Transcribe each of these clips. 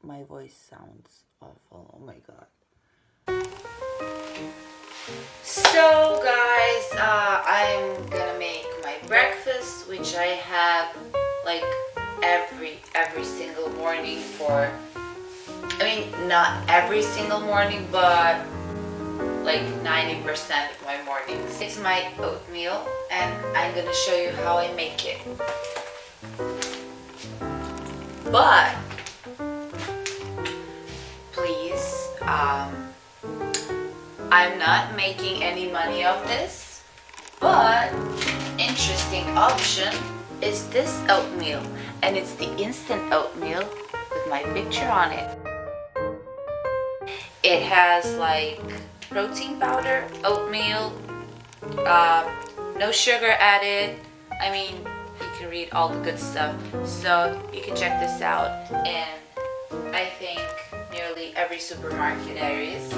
my voice sounds awful. Oh my god. So guys, I'm gonna make my breakfast, which I have like every single morning for, I mean, not every single morning, but like 90% of my mornings. It's my oatmeal, and I'm gonna show you how I make it. But please, I'm not making any money off this, but interesting option is this oatmeal, and it's the instant oatmeal with my picture on it. It has like protein powder, oatmeal, no sugar added. I mean, you can read all the good stuff, so you can check this out in, I think, nearly every supermarket areas.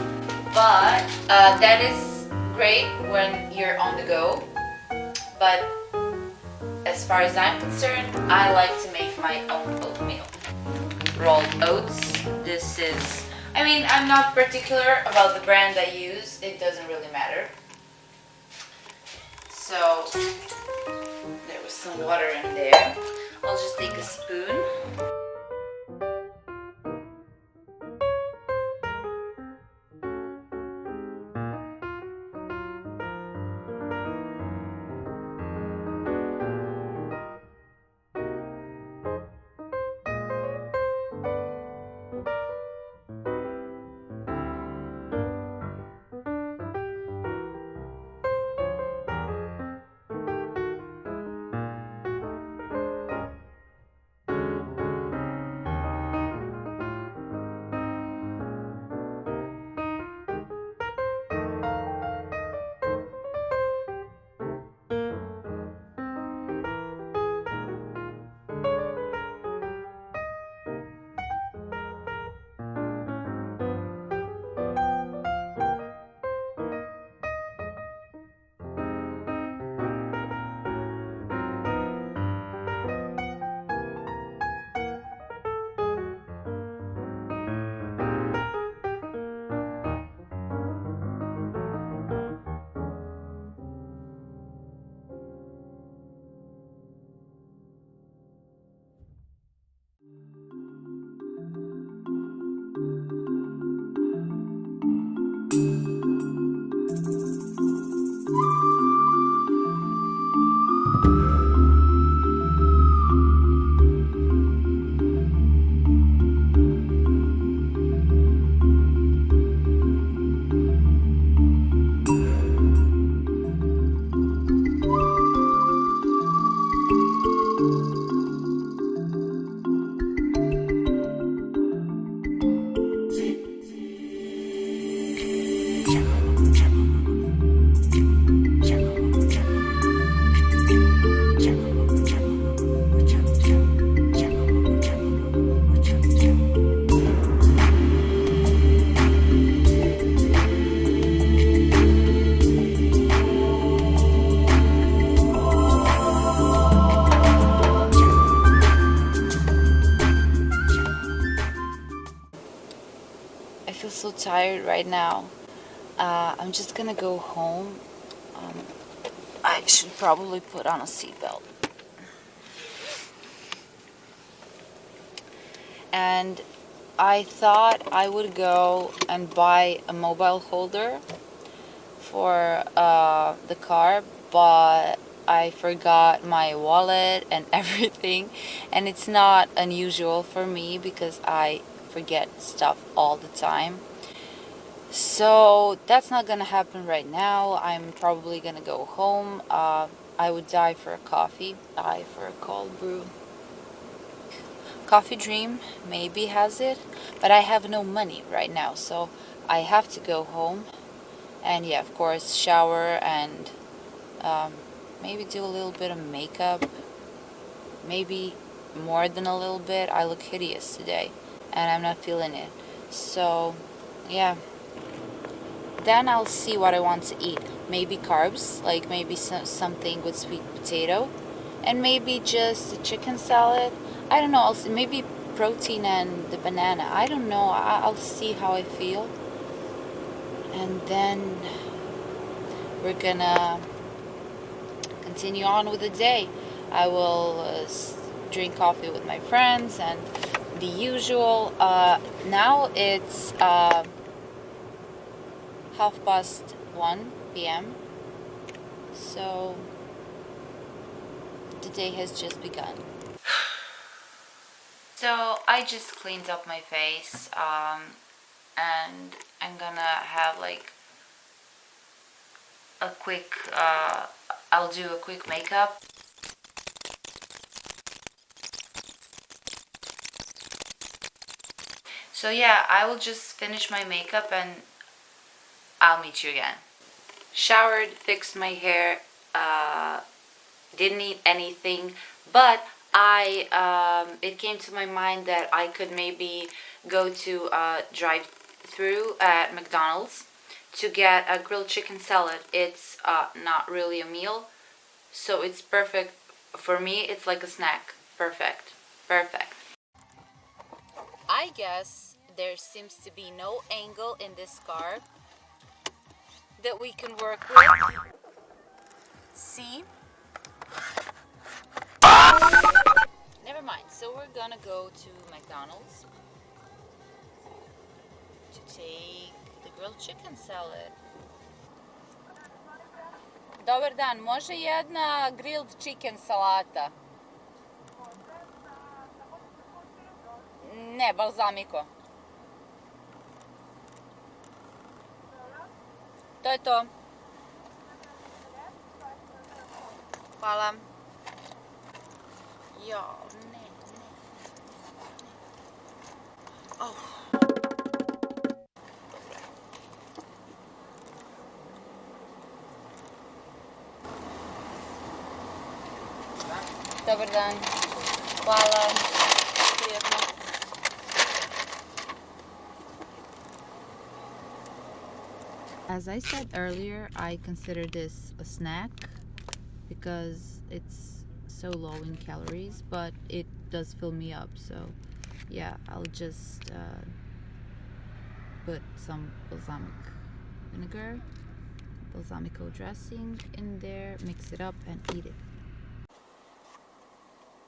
But that is great when you're on the go, but as far as I'm concerned, I like to make my own oatmeal. Rolled oats. This is, I mean, I'm not particular about the brand I use. It doesn't really matter. So there was some water in there. I'll just take a spoon. I feel so tired right now. I'm just gonna go home. I should probably put on a seatbelt. And I thought I would go and buy a mobile holder for the car, but I forgot my wallet and everything. And it's not unusual for me because I forget stuff all the time. So that's not gonna happen right now. I'm probably gonna go home. I would die for a coffee, die for a cold brew. Coffee Dream maybe has it, but I have no money right now, so I have to go home. And yeah, of course, shower and maybe do a little bit of makeup. Maybe more than a little bit. I look hideous today, and I'm not feeling it. So yeah, then I'll see what I want to eat. Maybe carbs, like maybe something with sweet potato, and maybe just a chicken salad. I don't know, maybe protein and the banana. I don't know. I'll see how I feel. And then we're gonna continue on with the day. I will drink coffee with my friends and the usual. Now it's 1:30 p.m. So the day has just begun. So I just cleaned up my face, and I'm gonna have like a quick, I'll do a quick makeup. So yeah, I will just finish my makeup and I'll meet you again. Showered, fixed my hair, didn't eat anything, but it came to my mind that I could maybe go to a drive-through at McDonald's to get a grilled chicken salad. It's not really a meal, so it's perfect for me. It's like a snack. Perfect. Perfect. I guess there seems to be no angle in this car that we can work with. See? Never mind. So we're gonna go to McDonald's to take the grilled chicken salad. Dobar dan, može jedna grilled chicken salata? Ne, balzamiko. To je to. Hvala. Jo, ne. Oh. Dobar dan. Hvala. Prijetno. As I said earlier, I consider this a snack because it's so low in calories, but it does fill me up. So yeah, I'll just put some balsamico dressing in there, mix it up and eat it.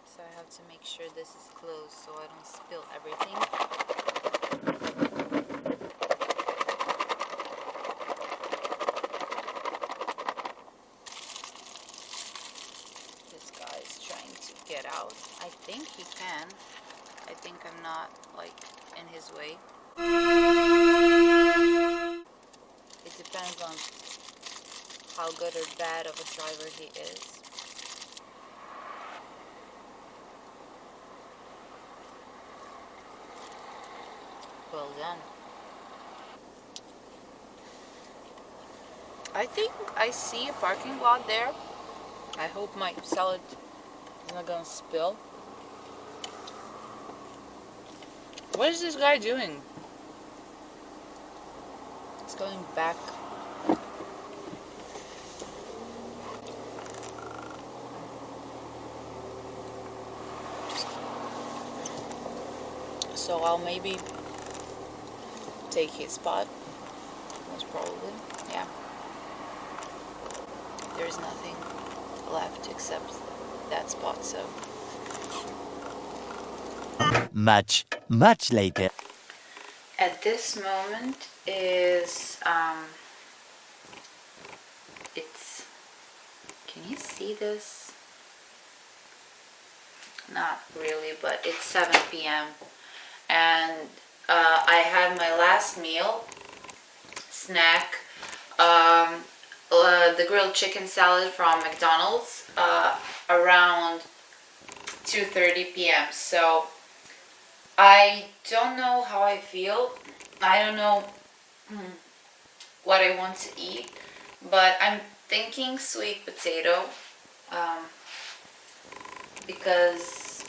So I have to make sure this is closed so I don't spill everything. This guy is trying to get out. I think he can. I think I'm not like in his way. It depends on how good or bad of a driver he is. Well done. I think I see a parking lot there. I hope my salad is not gonna spill. What is this guy doing? He's going back. So I'll maybe take his spot, most probably, yeah. There's nothing left except that spot, so. Much later. At this moment is, it's, can you see this? Not really, but it's 7 p.m. and I had my last meal, snack, the grilled chicken salad from McDonald's around 2:30 p.m. So I don't know how I feel. I don't know what I want to eat, but I'm thinking sweet potato because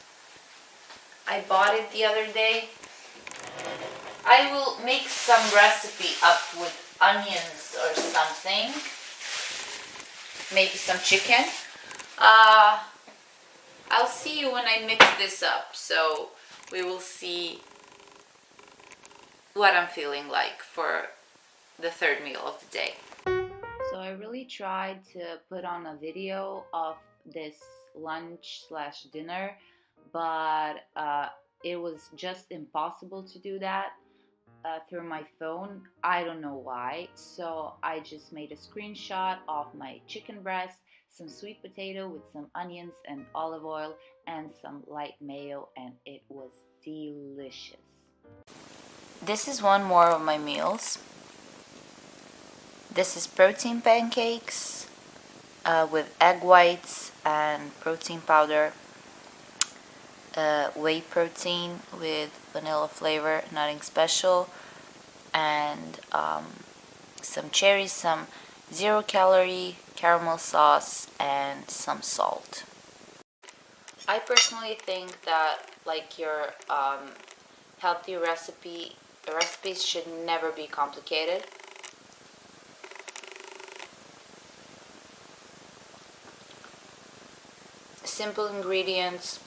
I bought it the other day. I will make some recipe up with onions or something. Maybe some chicken. I'll see you when I mix this up. So we will see what I'm feeling like for the third meal of the day. So I really tried to put on a video of this lunch slash dinner, but it was just impossible to do that through my phone. I don't know why. So I just made a screenshot of my chicken breast, some sweet potato with some onions and olive oil, and some light mayo, and it was delicious. This is one more of my meals. This is protein pancakes with egg whites and protein powder, whey protein with vanilla flavor, nothing special, and some cherries, some 0-calorie caramel sauce, and some salt. I personally think that like your healthy recipes should never be complicated. Simple ingredients,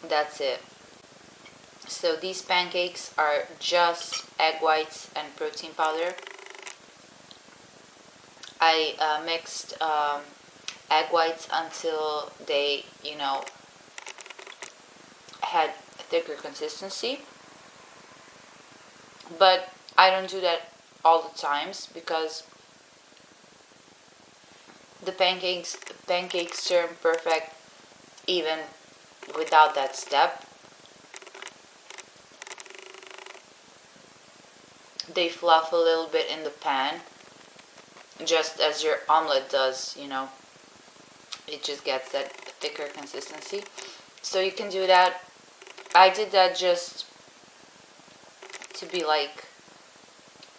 that's it. So these pancakes are just egg whites and protein powder. I mixed egg whites until they, had a thicker consistency. But I don't do that all the times because the pancakes turn perfect even without that step. They fluff a little bit in the pan, just as your omelet does, it just gets that thicker consistency. So you can do that. I did that just to be like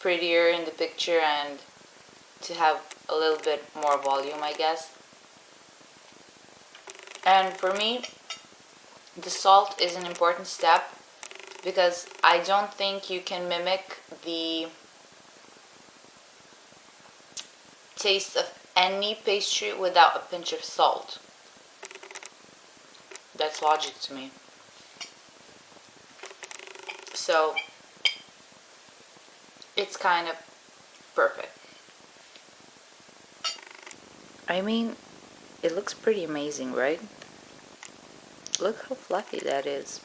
prettier in the picture and to have a little bit more volume, I guess. And for me, the salt is an important step because I don't think you can mimic the taste of any pastry without a pinch of salt. That's logic to me. So it's kind of perfect. I mean, it looks pretty amazing, right? Look how fluffy that is.